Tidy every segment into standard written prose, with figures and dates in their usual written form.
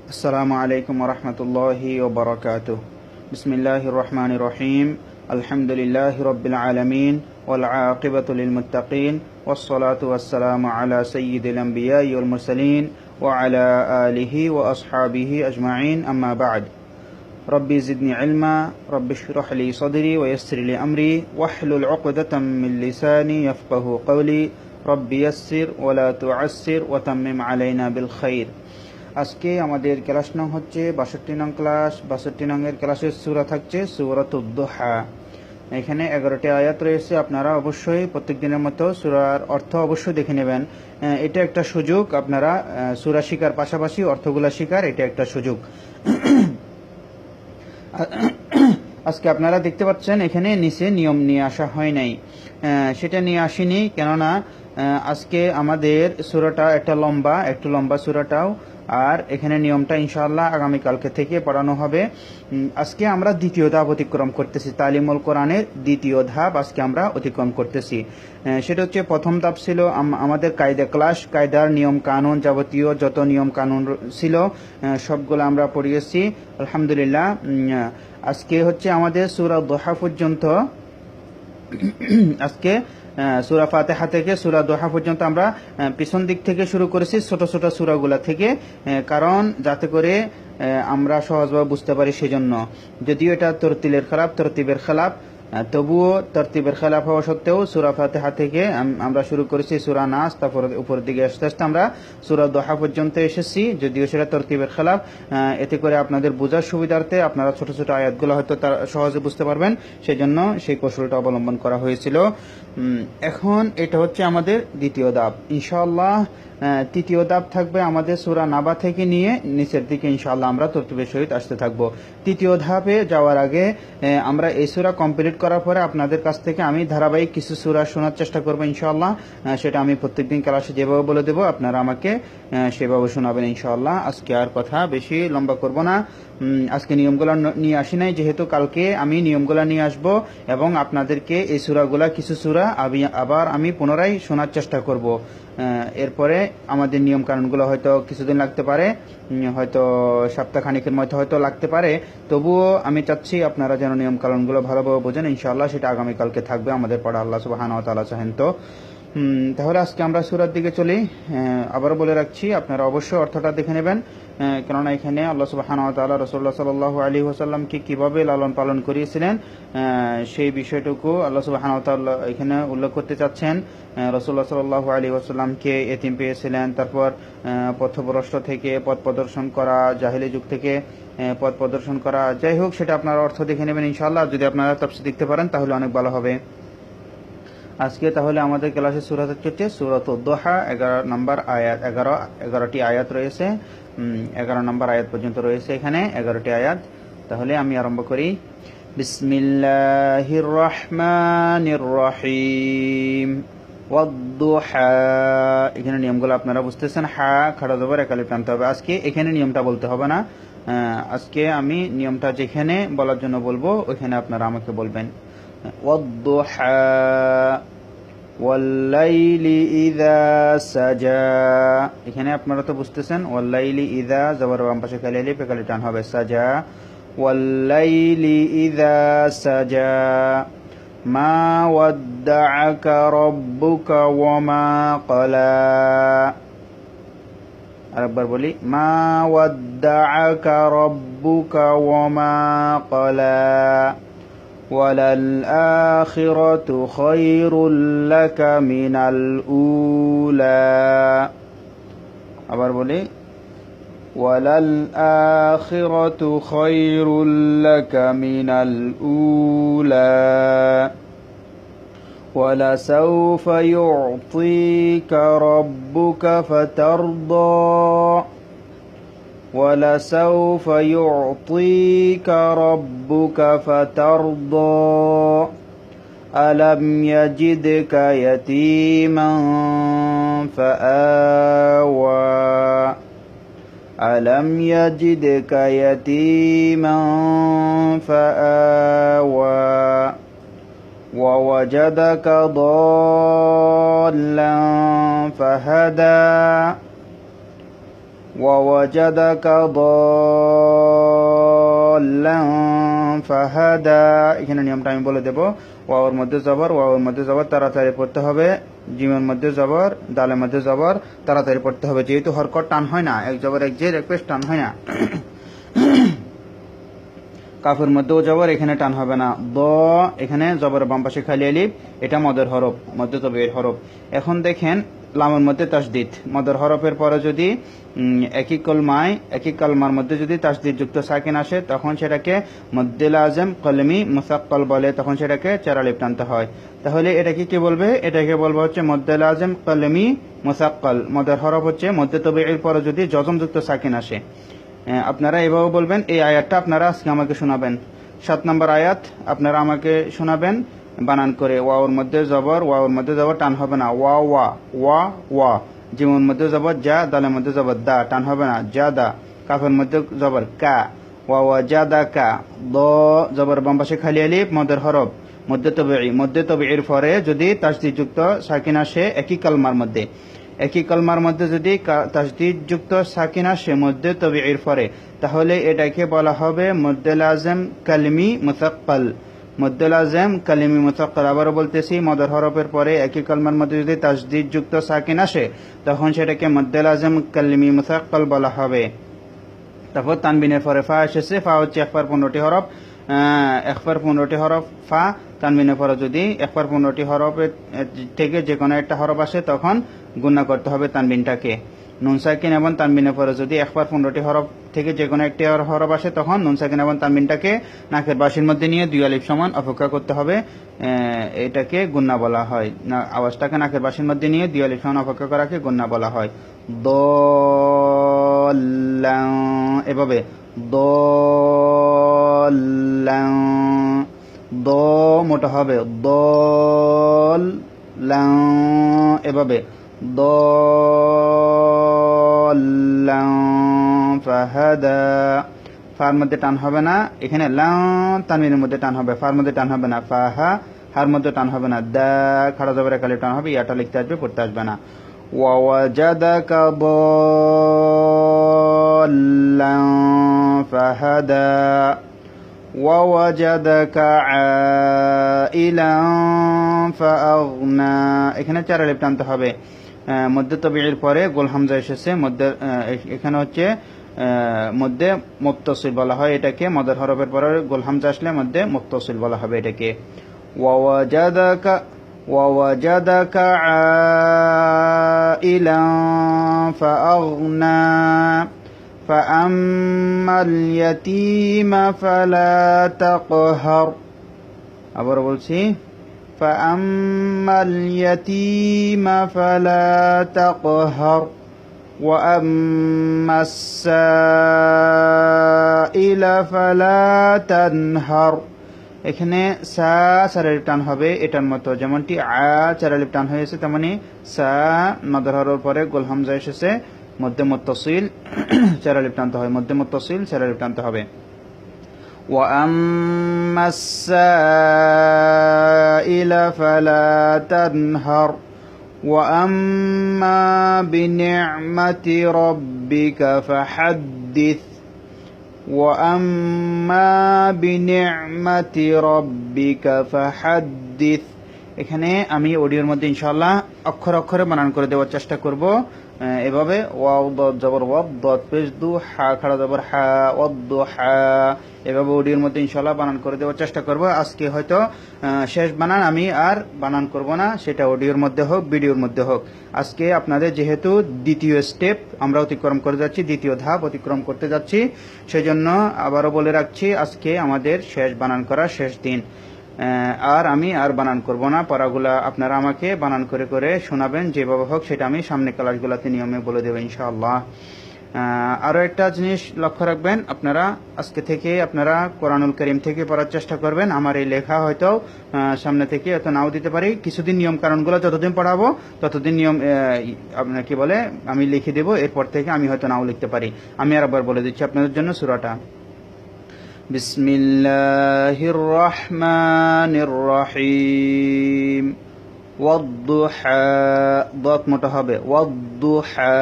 السلام عليكم ورحمة الله وبركاته. بسم الله الرحمن الرحيم. الحمد لله رب العالمين والعاقبة للمتقين والصلاة والسلام على سيد الأنبياء والمرسلين وعلى آله وأصحابه أجمعين. أما بعد، ربي زدني علما، رب اشرح لي صدري ويسر لي أمري واحلل عقدة من لساني يفقه قولي. ربي يسر ولا تعسر وتمم علينا بالخير. আজকে আমাদের ক্লাস নং হচ্ছে ৬২ নং ক্লাস। ৬২ নংয়ের ক্লাসের সূরা থাকছে সূরাতুদ দুহা। এখানে ১১টি আয়াত রয়েছে। আপনারা অবশ্যই প্রত্যেক দিনের মতো সূরার অর্থ অবশ্যই দেখে নেবেন। এটা একটা সুযোগ, আপনারা সূরা শিখার পাশাপাশি অর্থগুলা শিখার এটা একটা সুযোগ। আজকে আপনারা দেখতে পাচ্ছেন এখানে নিচে নিয়ম নিয়ে আসা হয় নাই, সেটা নিয়ে আসিনি, কেননা আজকে আমাদের সূরাটা একটু লম্বা সূরাটাও, আর এখানে নিয়মটা ইনশাআল্লাহ আগামীকালকে থেকে পড়ানো হবে। আজকে আমরা দ্বিতীয় ধাপ অতিক্রম করতেছি, তালিমুল কোরআনের দ্বিতীয় ধাপ আজকে আমরা অতিক্রম করতেছি। সেটা হচ্ছে প্রথম ধাপ ছিল আমাদের কায়দা ক্লাস, কায়দার নিয়ম কানুন, যাবতীয় যত নিয়ম কানুন ছিল সবগুলো আমরা পড়িয়েছি আলহামদুলিল্লাহ। আজকে হচ্ছে আমাদের সূরা দুহা পর্যন্ত, আজকে সূরা ফাতিহা থেকে সূরা দুহা পর্যন্ত আমরা পিছন দিক থেকে শুরু করেছি, ছোট ছোট সূরাগুলা থেকে, কারণ যাতে করে আমরা সহজভাবে বুঝতে পারি সেজন্য। যদিও এটা তরতিবের খেলাফ, তবুও তরতিবের খেলাফ হওয়া সত্ত্বেও সূরা ফাতিহা থেকে আমরা শুরু করেছি সূরা নাস, তারপর উপরের দিকে আস্তে আস্তে আমরা সূরা দুহা পর্যন্ত এসেছি, যদিও সেটা তরতিবের খেলাফ। এতে করে আপনাদের বোঝার সুবিধার্থে আপনারা ছোট ছোট আয়াতগুলো হয়তো তার সহজে বুঝতে পারবেন, সেজন্য সেই কৌশলটা অবলম্বন করা হয়েছিল। এখন এটা হচ্ছে আমাদের দ্বিতীয় ধাপ। ইনশাআল্লাহ তৃতীয় ধাপ থাকবে আমাদের সূরা নাবা থেকে নিয়ে নিচের দিকে ইনশাআল্লাহ আমরা তরতিবের সহিত আসতে থাকবো। তৃতীয় ধাপে যাওয়ার আগে আমরা এই সূরা কমপ্লিট করার পরে আপনাদের কাছ থেকে আমি ধারাবাহিক কিছু সূরা শোনার চেষ্টা করবো ইনশাআল্লাহ। সেটা আমি প্রত্যেকদিন ক্লাসে যেভাবে বলে দেবো আপনারা আমাকে সেভাবে শোনাবেন ইনশাআল্লাহ। আজকে আর কথা বেশি লম্বা করব না, আজকে নিয়মগুলো নিয়ে আসি নাই, যেহেতু কালকে আমি নিয়মগুলো নিয়ে আসব এবং আপনাদেরকে এই সূরাগুলা কিছু সূরা আবার আমি পুনরায় শোনার চেষ্টা করব। এরপরে আমাদের নিয়ম কানুনগুলো হয়তো কিছুদিন লাগতে পারে, হয়তো সপ্তাহখানিকের মধ্যে হয়তো লাগতে পারে, তবুও আমি চাচ্ছি আপনারা যেন নিয়ম কানুনগুলো ভালোভাবে বোঝেন ইনশাআল্লাহ। সেটা আগামীকালকে থাকবে আমাদের পড়া, আল্লাহ সুবহানাহু ওয়া তাআলা চাহেন তো। তাহলে আজকে আমরা সূরার দিকে চলি। আবারও বলে রাখছি আপনারা অবশ্যই অর্থটা দেখে নেবেন, কেননা এখানে আল্লাহ সুবহানাহু ওয়া তাআলা রাসূলুল্লাহ সাল্লাল্লাহু আলাইহি ওয়াসাল্লামকে কিভাবে লালন পালন করিয়েছিলেন সেই বিষয়টুকু আল্লাহ সুবহানাহু ওয়া তাআলা এখানে উল্লেখ করতে চাচ্ছেন। রাসূলুল্লাহ সাল্লাল্লাহু আলাইহি ওয়াসাল্লাম কে এতিম পেয়েছিলেন, তারপর পথভ্রষ্ট থেকে পথ প্রদর্শন করা, জাহেলি যুগ থেকে পথ প্রদর্শন করা, যাই হোক সেটা আপনারা অর্থ দেখে নেবেন ইনশাআল্লাহ। যদি আপনারা তাফসীর দেখতে পারেন তাহলে অনেক ভালো হবে। আজকে তাহলে আমাদের ক্লাসের সূরা হচ্ছে সূরাতুদ দুহা। 11 নম্বর আয়াত, 11টি আয়াত রয়েছে, 11 নম্বর আয়াত পর্যন্ত রয়েছে এখানে 11টি আয়াত। তাহলে আমি আরম্ভ করি। বিসমিল্লাহির রহমানির রহিম। ওয়াদ-দুহা। এখানে নিয়মগুলো আপনারা বুঝতেছেন, হা খাড়া জবর একালে টানতে হবে। আজকে এখানে নিয়মটা বলতে হবে না, আজকে আমি নিয়মটা যেখানে বলার জন্য বলবো ওইখানে আপনারা আমাকে বলবেন। ওয়াদ-দুহা ওয়াল-লাইলি ইযা সাজা। এখানে আপনারা তো বুঝতেছেন, ওয়াল-লাইলি ইযা জবর বাম পাশে খালি আলিফ একালে টান হবে, সাজা। ওয়াল-লাইলি ইযা সাজা। মা ওয়াদ্দাআকা রাব্বুকা ওয়া মা ক্বালা। আরেকবার বলি, মা ওয়াদ্দাআকা রাব্বুকা ওয়া মা ক্বালা। ওয়ালাল-আখিরাতু খায়রুল লাকা মিনাল উলা। আবার বলি, ওয়ালাল-আখিরাতু খায়রুল লাকা মিনাল উলা। ওয়ালাসাউফা ইউ'তিকা রাব্বুকা ফাতারদা। وَلَسَوْفَ يُعْطِيكَ رَبُّكَ فَتَرْضَى. أَلَمْ يَجِدْكَ يَتِيمًا فَآوَى. أَلَمْ يَجِدْكَ يَتِيمًا فَآوَى. وَوَجَدَكَ ضَالًّا فَهَدَى. ওয়াওয়াজাদাকা দাল্লান ফাহাদা। এখানে নিয়মটা আমি বলে দেব। ওয়াওর মধ্যে জবর, ওয়াওর মধ্যে জবর, তাড়াতাড়ি পড়তে হবে। জিমের মধ্যে জবর, দালের মধ্যে জবর, তাড়াতাড়ি পড়তে হবে, যেহেতু হরকত টান হয় না, এক জবর এক জের এক পেশ টান হয় না। কাফের মধ্যেও জবর, এখানে টান হবে না। দ, এখানে জবর বাম পাশে খালি আলিফ, এটা মদের হরফ, মধ্যে তবের হরফ। এখন দেখেন লামের মধ্যে তাসদিদ, মদের হরফের পরে যদি একই কলমায়, একই কালমার মধ্যে যদি তাসদিদ যুক্ত সাকিন আসে, তখন সেটাকে মদ্দে লাজম কলমি মুসাক্কাল বলে, তখন সেটাকে চার আলিফ টানতে হয়। তাহলে এটাকে কি বলবে? এটাকে বলবে হচ্ছে মদ্দে লাজম কলমি মুসাক্কাল। মদের হরফ হচ্ছে মধ্যে তবের পরে যদি জজম যুক্ত সাকিন আসে। আপনারা এভাবে বলবেন। এই আয়াতটা আপনারা আজকে আমাকে শোনাবেন। 7 নম্বর আয়াত আপনারা আমাকে শোনাবেন বানান করে। ওয়াওর মধ্যে জবর, ওয়াওর মধ্যে জবর, টান হবে না। ওয়া ওয়া ওয়া ওয়া। জিমের মধ্যে জবর যা, দালের মধ্যে জবর দা, টান হবে না। যা দা। কাফের মধ্যে জবর কা, ওয়া ওয়া যা দা কা। দ, জবর বাম পাশে খালি আলিফ, মদের হরফ, মধ্যে তবেই, মধ্যে তবেইর পরে যদি তাসদিদ যুক্ত সাকিন আসে একই কালমার মধ্যে, একই কলমার মধ্যে যদি তাসদিদ যুক্ত সাকিন আসে মধ্যে তবিঈর পরে, তাহলে এটাকে বলা হবে মদ্দে লাজম কালমি মুসাক্কাল। মদ্দে লাজম কালমি মুসাক্কাল। আবারও বলতেছি, মদের হরফের পরে একই কলমার মধ্যে যদি তাসদিদ যুক্ত সাকিন আসে, তখন সেটাকে মদ্দে লাজম কালমি মুসাক্কাল বলা হবে। তারপর তানবিনের পরে ফা এসেছে। ফা হচ্ছে একবার 15টি হরফ, একবার 15টি হরফ ফা। তানবিনের পরে যদি একবার 15টি হরফের থেকে যে কোনো একটা হরফ আসে, তখন গুণা করতে হবে তানবিনটাকে। নুন সাকিন এবং তানবিনের পরে যদি একবার 15টি হরফ থেকে যে কোনো একটি হরফ আসে, তখন নুন সাকিন এবং তানবিনটাকে নাকের বাঁশির মধ্যে নিয়ে 2 আলিফ সমান অপেক্ষা করতে হবে। এটাকে গুণা বলা হয়। আওয়াজটাকে নাকের বাঁশির মধ্যে নিয়ে 2 আলিফ সমান অপেক্ষা করাকে গুণা বলা হয়। দল্লান, এভাবে দল্লান। দ মোটা হবে, দল্লান, এভাবে দল্লান ফাহাদা। ফার মধ্যে টান হবে না, এখানে লাং তানবিনের মধ্যে টান হবে, ফার মধ্যে টান হবে না। ফাহা, হার মধ্যে টান হবে না। দা, খাড়া জবরে কালি টান হবে, ইয়াটা লিখতে আসবে, পড়তে আসবে না। ওয়াওয়াজাদাকা দাল্লান ফাহাদা। ওয়াওয়াজাদাকা আইলান ফাআগনা। এখানে 4 আলিফ টানতে হবে। মধ্যে তবিঈর পরে গোল হামজা এসেছে, মধ্যে এখানে হচ্ছে মধ্যে মুত্তাসিল বলা হয় এটাকে। মদের হরফের পরে গোল হামজা আসলে মধ্যে মুত্তাসিল বলা হবে এটাকে। ওয়াওয়াজাদাকা, ওয়াওয়াজাদাকা আইলান ফাআগনা। ফাআম্মাল ইয়াতীমা ফালা তাকহার। আবার বলছি, ফাআম্মাল ইয়াতীমা ফালা তাকহার ওয়াআম্মাস সাইলা ফালা তানহার। এখানে সা 4 আলিফ টান হবে এটার মতো, যেমনটি আ 4 আলিফ টান হয়েছে, তেমনি সা মদের হরফের পরে গোল হামজা এসেছে, মধ্যে মুত্তাসিল 4 আলিফ টানতে হবে, মধ্যে মুত্তাসিল 4 আলিফ টানতে হবে। ওয়াআম্মাস সাইলা ফালা তানহার ওয়াআম্মা বিনি'মাতি রাব্বিকা ফাহাদ্দিস। ওয়াআম্মা বিনি'মাতি রাব্বিকা ফাহাদ্দিস। এখানে আমি অডিওর মধ্যে ইনশাআল্লাহ অক্ষর অক্ষরে বানান করে দেওয়ার চেষ্টা করব। এভাবে ওয়াও দত জবর ওয়াব, দত পেশ দু, হা খাড়া জবর হা, ওয়াদ হা। এভাবে অডিওর মধ্যে ইনশাআল্লাহ বানান করে দেওয়ার চেষ্টা করব। আজকে হয়তো শেষ বানান আমি আর বানান করব না, সেটা অডিওর মধ্যে হোক ভিডিওর মধ্যে হোক। আজকে আপনাদের যেহেতু দ্বিতীয় স্টেপ আমরা অতিক্রম করে যাচ্ছি, দ্বিতীয় ধাপ অতিক্রম করতে যাচ্ছি, সেজন্য আবারও বলে রাখছি, আজকে আমাদের শেষ বানান করা শেষ দিন। আর আমি আর বানান করব না, পড়াগুলা আপনারা আমাকে বানান করে করে শোনাবেন, যেভাবে হোক সেটা আমি সামনে ক্লাসগুলোতে নিয়মে বলে দেব ইনশাআল্লাহ। আরও একটা জিনিস লক্ষ্য রাখবেন, আপনারা আজকে থেকে আপনারা কোরআনুল কারীম থেকে পড়ার চেষ্টা করবেন। আমার এই লেখা হয়তো সামনে থেকে এত নাও দিতে পারি, কিছুদিন নিয়ম কারণগুলো যতদিন পড়াবো ততদিন নিয়ম আপনার কি বলে আমি লিখে দেবো, এরপর থেকে আমি হয়তো নাও লিখতে পারি। আমি আর একবার বলে দিচ্ছি আপনাদের জন্য সূরাটা। বিসমিল্লাহির রহমানির রহিম। ওয়াদ-দুহা, দত মোটা হবে, ওয়াদ-দুহা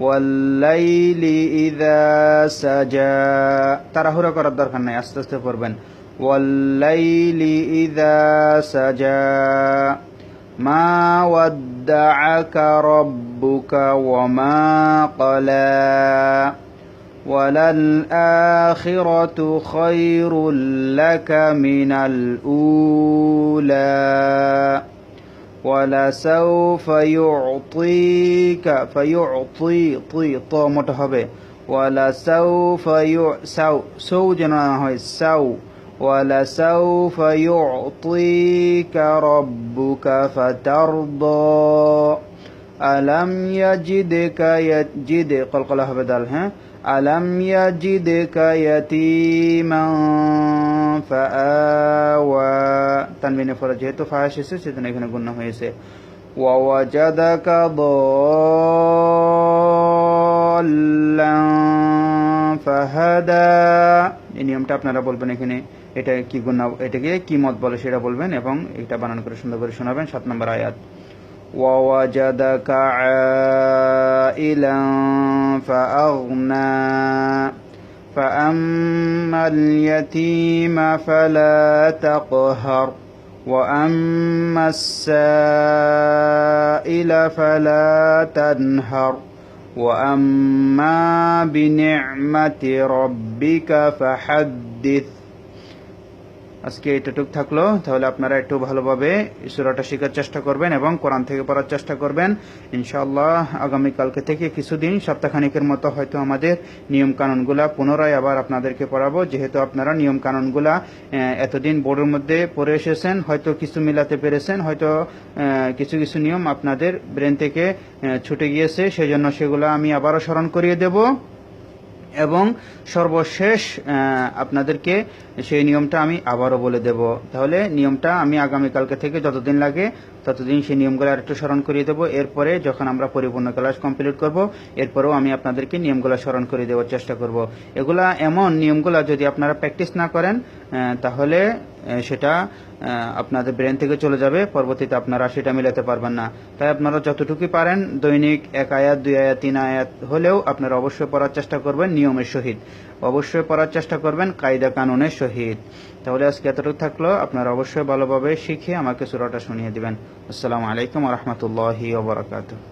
ওয়াল্লাইলি ইযা সাজা, তাড়াহুড়া করার দরকার নাই, আস্তে আস্তে পড়বেন। ওয়াল্লাইলি ইযা সাজা, মা ওয়াদ্দাআকা রাব্বুকা ওয়া মা ক্বালা, وَلَلْآخِرَةُ خَيْرٌ لَكَ مِنَ الْأُولَى وَلَسَوْفَ يُعْطِيكَ, فَيُعْطِي طي তো মোটা হবে, وَلَسَوْفَ সৌ যেন না হয় সাউ, وَلَسَوْفَ يُعْطِيكَ رَبُّكَ فَتَرْضَى أَلَمْ يَجِدْكَ يَجِدْ قلقلة হবে দাল, হ্যাঁ, أَلَمْ يَجِدْكَ يَتِيمًا فَآوَى, তানবিনে পরে যেহেতু ফা এসেছে সেজন্য এখানে গুণনা হয়েছে। وَوَجَدَكَ ضَالًّا فَهَدَى, এই নিয়মটা আপনারা বলবেন এখানে এটা কি গুণনা, এটাকে কি মত বলে সেটা বলবেন এবং এটা বানান করে সুন্দর করে শোনাবেন। 7 নম্বর আয়াত, وَوَجَدَكَ عَائِلًا فَأَغْنَى فَأَمَّا الْيَتِيمَ فَلَا تَقْهَرْ وَأَمَّا السَّائِلَ فَلَا تَنْهَرْ وَأَمَّا بِنِعْمَةِ رَبِّكَ فَحَدِّثْ। আজকে এতটুক থাকলো, তাহলে আপনারা একটু ভালোভাবে সূরাটা শেখার চেষ্টা করবেন এবং কোরআন থেকে পড়ার চেষ্টা করবেন ইনশাআল্লাহ। আগামীকালকে থেকে কিছুদিন সপ্তাহখানিকের মতো হয়তো আমাদের নিয়ম কানুনগুলা পুনরায় আবার আপনাদেরকে পড়াবো, যেহেতু আপনারা নিয়ম কানুনগুলা এতদিন বোর্ডের মধ্যে পড়ে এসেছেন, হয়তো কিছু মিলাতে পেরেছেন, হয়তো কিছু কিছু নিয়ম আপনাদের ব্রেন থেকে ছুটে গিয়েছে, সেজন্য সেগুলো আমি আবারও স্মরণ করিয়ে দেব এবং সর্বশেষ আপনাদেরকে সেই নিয়মটা আমি আবারও বলে দেব। তাহলে নিয়মটা আমি আগামীকালকে থেকে যতদিন লাগে ততদিন সেই নিয়মগুলো আরেকটু স্মরণ করিয়ে দেবো। এরপরে যখন আমরা পরিপূর্ণ ক্লাস কমপ্লিট করব, এরপরেও আমি আপনাদেরকে নিয়মগুলো স্মরণ করিয়ে দেওয়ার চেষ্টা করব। এগুলা এমন নিয়মগুলো যদি আপনারা প্র্যাকটিস না করেন তাহলে সেটা আপনাদের ব্রেন থেকে চলে যাবে, পরবর্তীতে আপনারা সেটা মিলাতে পারবেন না। তাই আপনারা যতটুকু পারেন দৈনিক 1 আয়াত 2 আয়াত 3 আয়াত হলেও আপনারা অবশ্যই পড়ার চেষ্টা করবেন নিয়মের সহিত, অবশ্যই পড়ার চেষ্টা করবেন কায়দা কানুনের সহিত। তাহলে আজকে এতটুকু থাকলো, আপনারা অবশ্যই ভালোভাবে শিখে আমাকে সূরাটা শুনিয়ে দিবেন। আসসালামু আলাইকুম ওয়া রাহমাতুল্লাহি ওয়া বারাকাতুহু।